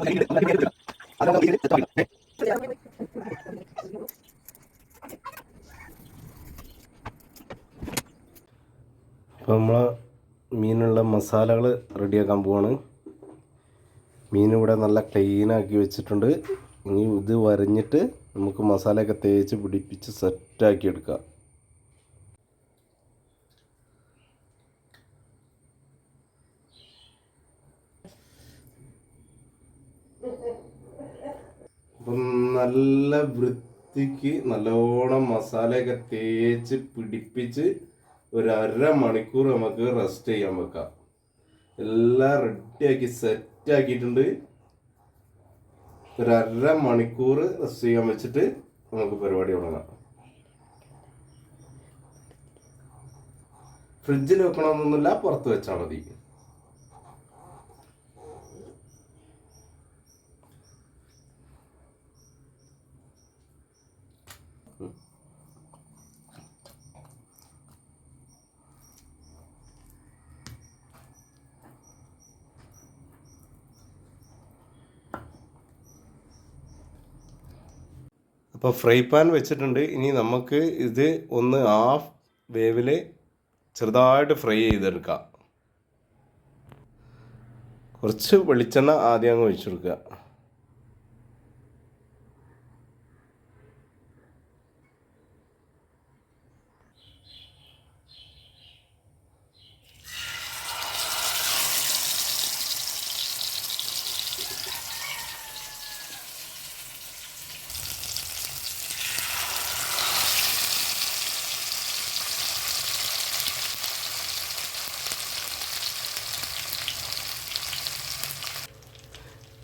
അപ്പോൾ നമ്മൾ മീനുള്ള മസാലകൾ റെഡിയാക്കാൻ പോവാണ്. മീൻ ഇവിടെ നല്ല ക്ലീനാക്കി വെച്ചിട്ടുണ്ട്. ഇനി ഇത് വരഞ്ഞിട്ട് നമുക്ക് മസാലയൊക്കെ തേച്ച് പിടിപ്പിച്ച് സെറ്റാക്കി എടുക്കാം. അപ്പം നല്ല വൃത്തിക്ക് നല്ലോണം മസാലയൊക്കെ തേച്ച് പിടിപ്പിച്ച് ഒരു അരമണിക്കൂർ നമുക്ക് റെസ്റ്റ് ചെയ്യാൻ വെക്കാം. എല്ലാം റെഡിയാക്കി സെറ്റാക്കിയിട്ടുണ്ട്. ഒരു അരമണിക്കൂർ റെസ്റ്റ് ചെയ്യാൻ വെച്ചിട്ട് നമുക്ക് പരിപാടി തുടങ്ങാം. ഫ്രിഡ്ജിൽ വെക്കണമെന്നൊന്നുമില്ല, പുറത്ത് വെച്ചാൽ മതി. അപ്പോൾ ഫ്രൈ പാൻ വെച്ചിട്ടുണ്ട്. ഇനി നമുക്ക് ഇത് ഒന്ന് ഹാഫ് വേവിൽ ചെറുതായിട്ട് ഫ്രൈ ചെയ്തെടുക്കാം. കുറച്ച് വെളിച്ചെണ്ണ ആദ്യം അങ്ങ് ഒഴിച്ചു കൊടുക്കുക.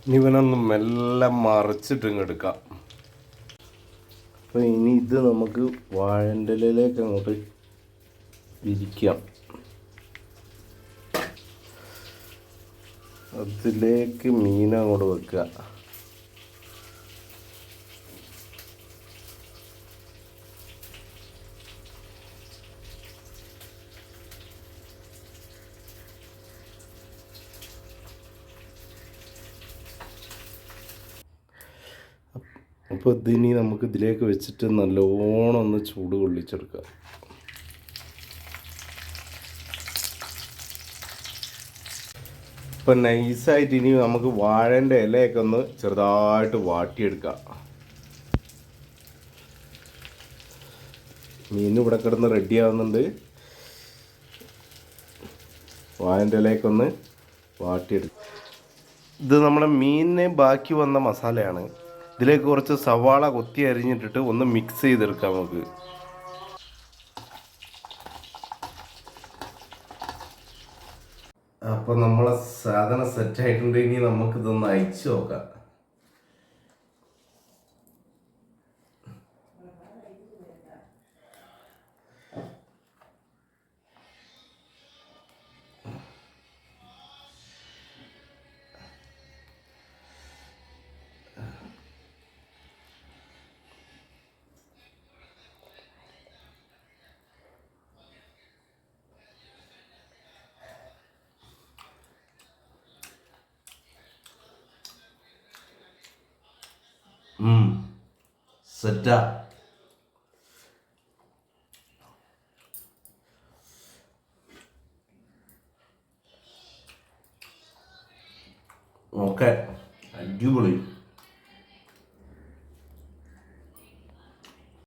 ഇനി ഇവനൊന്ന് മെല്ലെ മറിച്ചിട്ട് എടുക്കാം. അപ്പോൾ ഇനി ഇത് നമുക്ക് വാഴൻ്റെ ഇലയിലേക്ക് അങ്ങോട്ട് വിരിക്കാം. അതിലേക്ക് മീൻ അങ്ങോട്ട് വെക്കുക. അപ്പോൾ ഇതിനി നമുക്ക് ഇതിലേക്ക് വെച്ചിട്ട് നല്ലോണം ഒന്ന് ചൂട് കൊള്ളിച്ചെടുക്കാം. ഇപ്പം നൈസായിട്ട് ഇനി നമുക്ക് വാഴൻ്റെ ഇലയൊക്കെ ഒന്ന് ചെറുതായിട്ട് വാട്ടിയെടുക്കാം. മീൻ ഇവിടെ കിടന്ന് റെഡി ആവുന്നുണ്ട്. വാഴൻ്റെ ഇലയൊക്കെ ഒന്ന് വാട്ടിയെടുക്കാം. ഇത് നമ്മുടെ മീനിന് ബാക്കി വന്ന മസാലയാണ്. ഇതിലേക്ക് കുറച്ച് സവാള കൊത്തി അരിഞ്ഞിട്ടിട്ട് ഒന്ന് മിക്സ് ചെയ്തെടുക്കാം നമുക്ക്. അപ്പോൾ നമ്മളെ സാധനം സെറ്റായിട്ടുണ്ട്. ഇനി നമുക്കിതൊന്ന് അയച്ചു നോക്കാം. സെറ്റാ. ഓക്കെ, അടിപൊളി.